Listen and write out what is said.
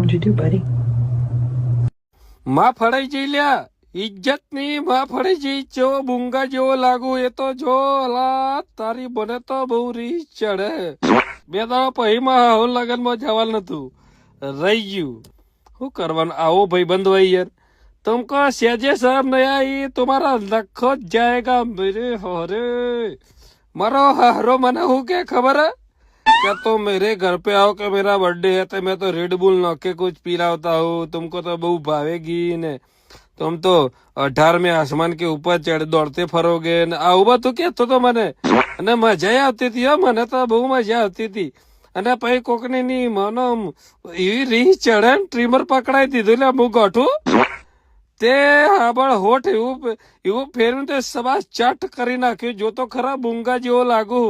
What'd you do, buddy? માં ફળાઈ જઈ લ્યા ઇજ્જત ની માં ફળાઈ જઈ જો બુંગા જેવો લાગુ એ તો જો અલા તારી બને તો બહુ રીસ ચડે બે દાડા પહીમાં હું લગનમાં જવાનું નતું રહી ગયું શું કરવાનું આવો ભાઈ બંધ હોય યાર तुमको सहजे शर्म नहीं आई तुम्हारा लखो जाएगा मेरे होरे मारो हारो મને હું કે ખબર है क्या तो मेरे घर पे आओ कि मेरा बर्थडे है तो मैं तो रेड बुल ना के कुछ पिलाता हूँ तुमको तो बहु भावेगी ने तुम तो 18वें आसमान के ऊपर चढ़ दौड़ते फरोगे ने આવું બધું કહેતો તો મને અને મજા આવતી હતી હો મને તો બહુ મજા આવતી હતી અને પછી કોકની ની મને એવી રીહ ચડે ને ટ્રીમર પકડાઈ દીધું એટલે હું ગોઠું તે હાબળ હોઠ એવું ફેરવું તે સબા ચટ કરી નાખ્યું જો તો ખરા બુંગા જેવો લાગુ